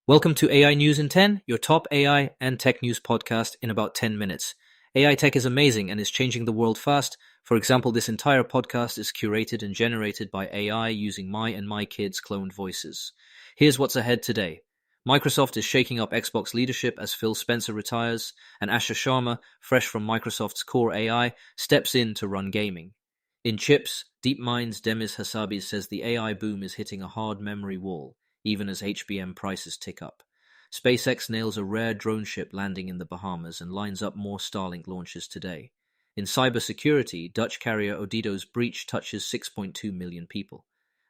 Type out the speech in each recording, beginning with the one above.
Welcome to AI News in 10, your top AI and tech news podcast in about 10 minutes. AI tech is amazing and is changing the world fast. For example, this entire podcast is curated and generated by AI using my and my kids' cloned voices. Here's what's ahead today. Microsoft is shaking up Xbox leadership as Phil Spencer retires, and Asha Sharma, fresh from Microsoft's core AI, steps in to run gaming. In chips, DeepMind's Demis Hassabis says the AI boom is hitting a hard memory wall, even as HBM prices tick up. SpaceX nails a rare drone ship landing in the Bahamas and lines up more Starlink launches today. In cybersecurity, Dutch carrier Odido's breach touches 6.2 million people,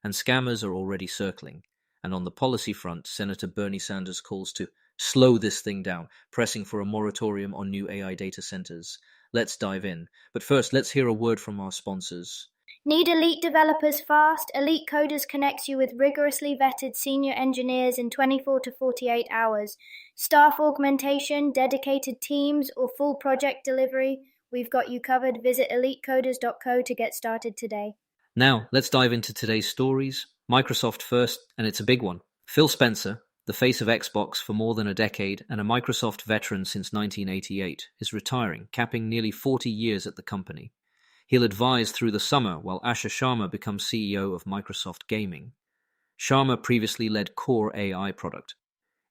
and scammers are already circling. And on the policy front, Senator Bernie Sanders calls to slow this thing down, pressing for a moratorium on new AI data centers. Let's dive in. But first, let's hear a word from our sponsors. Need elite developers fast? Elite Coders connects you with rigorously vetted senior engineers in 24 to 48 hours. Staff augmentation, dedicated teams, or full project delivery? We've got you covered. Visit elitecoders.co to get started today. Now, let's dive into today's stories. Microsoft first, and it's a big one. Phil Spencer, the face of Xbox for more than a decade and a Microsoft veteran since 1988, is retiring, capping nearly 40 years at the company. He'll advise through the summer while Asha Sharma becomes CEO of Microsoft Gaming. Sharma previously led Core AI product.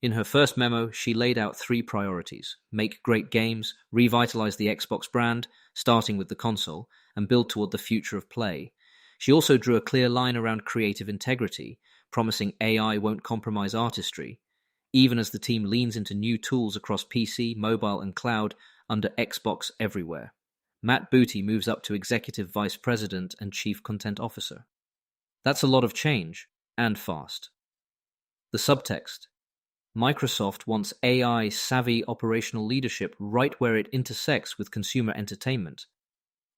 In her first memo, she laid out 3 priorities: make great games, revitalize the Xbox brand, starting with the console, and build toward the future of play. She also drew a clear line around creative integrity, promising AI won't compromise artistry, even as the team leans into new tools across PC, mobile, and cloud under Xbox Everywhere. Matt Booty moves up to Executive Vice President and Chief Content Officer. That's a lot of change, and fast. The subtext: Microsoft wants AI-savvy operational leadership right where it intersects with consumer entertainment,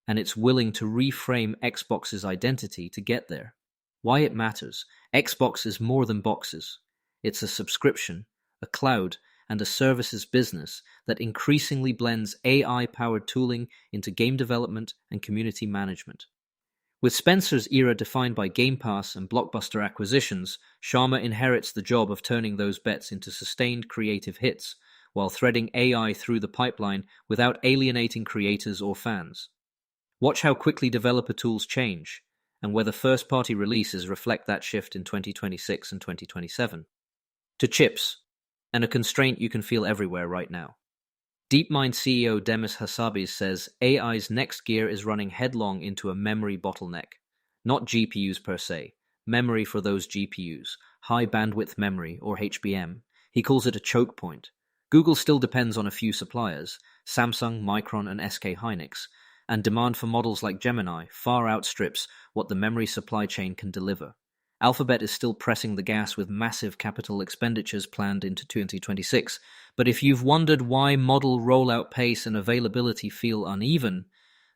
and it's willing to reframe Xbox's identity to get there. Why it matters: Xbox is more than boxes. It's a subscription, a cloud, and a services business that increasingly blends AI-powered tooling into game development and community management. With Spencer's era defined by Game Pass and blockbuster acquisitions, Sharma inherits the job of turning those bets into sustained creative hits, while threading AI through the pipeline without alienating creators or fans. Watch how quickly developer tools change, and whether first-party releases reflect that shift in 2026 and 2027. To chips, and a constraint you can feel everywhere right now. DeepMind CEO Demis Hassabis says AI's next gear is running headlong into a memory bottleneck. Not GPUs per se, memory for those GPUs, high bandwidth memory or HBM. He calls it a choke point. Google still depends on a few suppliers, Samsung, Micron, and SK Hynix, and demand for models like Gemini far outstrips what the memory supply chain can deliver. Alphabet is still pressing the gas with massive capital expenditures planned into 2026, but if you've wondered why model rollout pace and availability feel uneven,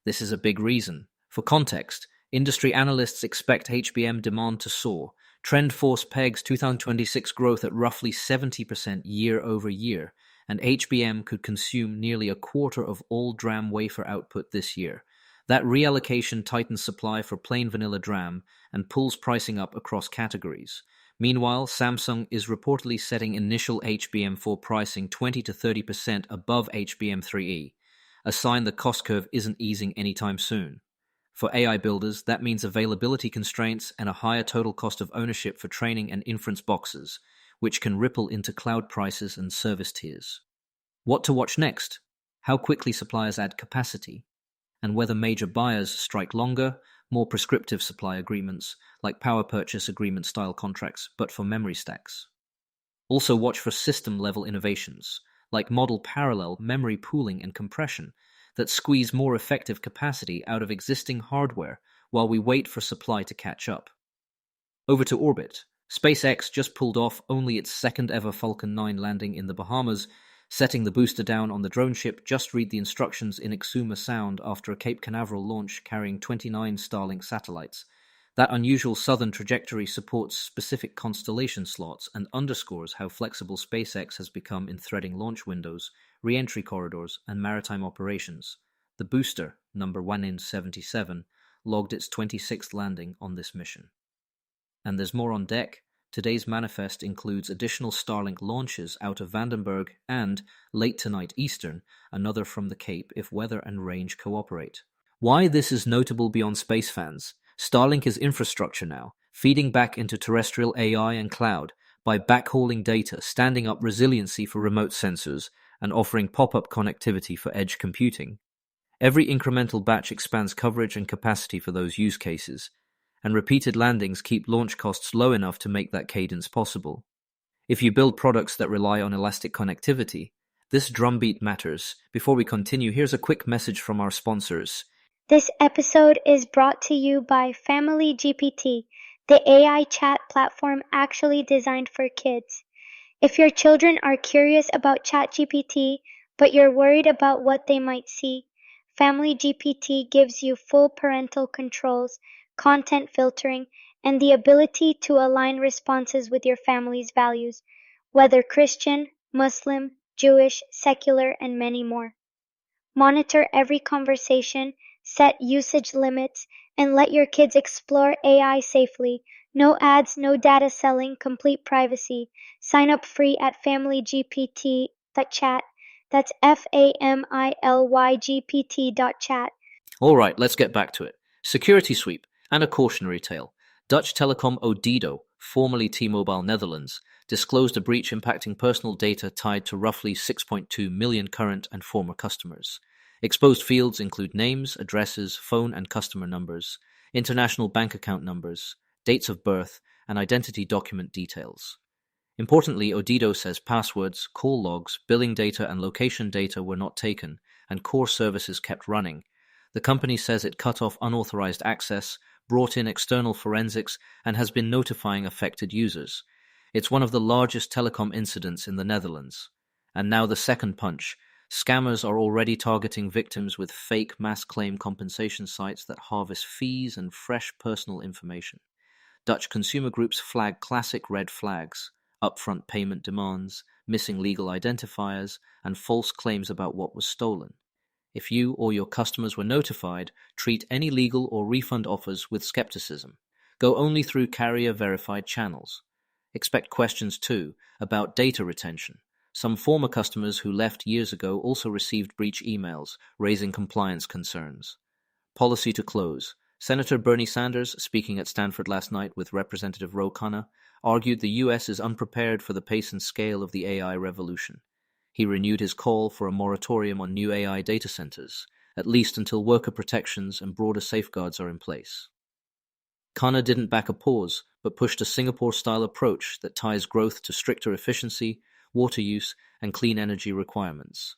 this is a big reason. For context, industry analysts expect HBM demand to soar. TrendForce pegs 2026 growth at roughly 70% year over year, and HBM could consume nearly a quarter of all DRAM wafer output this year. That reallocation tightens supply for plain vanilla DRAM and pulls pricing up across categories. Meanwhile, Samsung is reportedly setting initial HBM4 pricing 20 to 30% above HBM3E, a sign the cost curve isn't easing anytime soon. For AI builders, that means availability constraints and a higher total cost of ownership for training and inference boxes, which can ripple into cloud prices and service tiers. What to watch next? How quickly suppliers add capacity, and whether major buyers strike longer, more prescriptive supply agreements, like power purchase agreement style contracts, but for memory stacks. Also watch for system-level innovations, like model parallel memory pooling and compression, that squeeze more effective capacity out of existing hardware while we wait for supply to catch up. Over to orbit. SpaceX just pulled off only its second ever Falcon 9 landing in the Bahamas, setting the booster down on the drone ship. Just read the instructions in Exuma Sound after a Cape Canaveral launch carrying 29 Starlink satellites. That unusual southern trajectory supports specific constellation slots and underscores how flexible SpaceX has become in threading launch windows, re-entry corridors, and maritime operations. The booster, number 1 in 77, logged its 26th landing on this mission. And there's more on deck. Today's manifest includes additional Starlink launches out of Vandenberg and, late tonight Eastern, another from the Cape if weather and range cooperate. Why this is notable beyond space fans: Starlink is infrastructure now, feeding back into terrestrial AI and cloud by backhauling data, standing up resiliency for remote sensors, and offering pop-up connectivity for edge computing. Every incremental batch expands coverage and capacity for those use cases, and repeated landings keep launch costs low enough to make that cadence possible. If you build products that rely on elastic connectivity, this drumbeat matters. Before we continue, here's a quick message from our sponsors. This episode is brought to you by Family GPT, the AI chat platform actually designed for kids. If your children are curious about ChatGPT, but you're worried about what they might see, Family GPT gives you full parental controls, content filtering, and the ability to align responses with your family's values, whether Christian, Muslim, Jewish, secular, and many more. Monitor every conversation, set usage limits, and let your kids explore AI safely. No ads, no data selling, complete privacy. Sign up free at familygpt.chat. That's familygpt.chat. All right, let's get back to it. Security sweep and a cautionary tale. Dutch telecom Odido, formerly T-Mobile Netherlands, disclosed a breach impacting personal data tied to roughly 6.2 million current and former customers. Exposed fields include names, addresses, phone and customer numbers, international bank account numbers, dates of birth, and identity document details. Importantly, Odido says passwords, call logs, billing data, and location data were not taken, and core services kept running. The company says it cut off unauthorized access, brought in external forensics, and has been notifying affected users. It's one of the largest telecom incidents in the Netherlands. And now the second punch. Scammers are already targeting victims with fake mass claim compensation sites that harvest fees and fresh personal information. Dutch consumer groups flag classic red flags: upfront payment demands, missing legal identifiers, and false claims about what was stolen. If you or your customers were notified, treat any legal or refund offers with skepticism. Go only through carrier-verified channels. Expect questions too about data retention. Some former customers who left years ago also received breach emails, raising compliance concerns. Policy to close. Senator Bernie Sanders, speaking at Stanford last night with Representative Ro Khanna, argued the U.S. is unprepared for the pace and scale of the AI revolution. He renewed his call for a moratorium on new AI data centers, at least until worker protections and broader safeguards are in place. Khanna didn't back a pause, but pushed a Singapore-style approach that ties growth to stricter efficiency, water use, and clean energy requirements.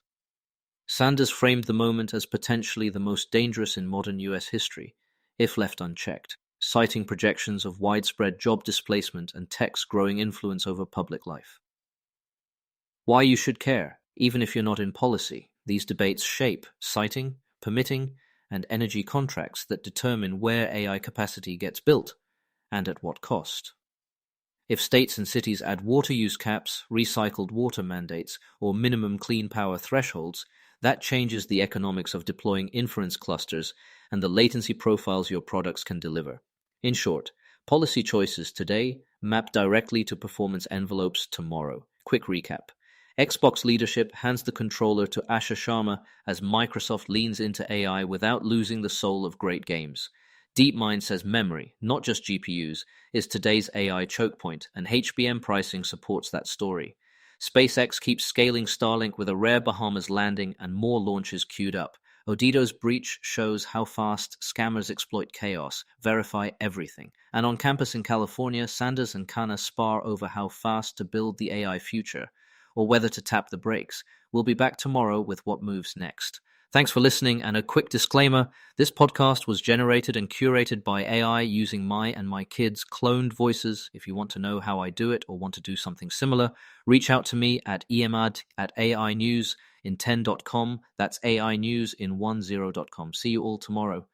Sanders framed the moment as potentially the most dangerous in modern U.S. history, if left unchecked, citing projections of widespread job displacement and tech's growing influence over public life. Why you should care, even if you're not in policy. These debates shape siting, permitting, and energy contracts that determine where AI capacity gets built, and at what cost. If states and cities add water use caps, recycled water mandates, or minimum clean power thresholds, that changes the economics of deploying inference clusters and the latency profiles your products can deliver. In short, policy choices today map directly to performance envelopes tomorrow. Quick recap. Xbox leadership hands the controller to Asha Sharma as Microsoft leans into AI without losing the soul of great games. DeepMind says memory, not just GPUs, is today's AI choke point, and HBM pricing supports that story. SpaceX keeps scaling Starlink with a rare Bahamas landing and more launches queued up. Odido's breach shows how fast scammers exploit chaos, verify everything. And on campus in California, Sanders and Khanna spar over how fast to build the AI future, or whether to tap the brakes. We'll be back tomorrow with what moves next. Thanks for listening, and a quick disclaimer, this podcast was generated and curated by AI using my and my kids' cloned voices. If you want to know how I do it or want to do something similar, reach out to me at emad@ainews in10.com. That's AI News in 10.com. See you all tomorrow.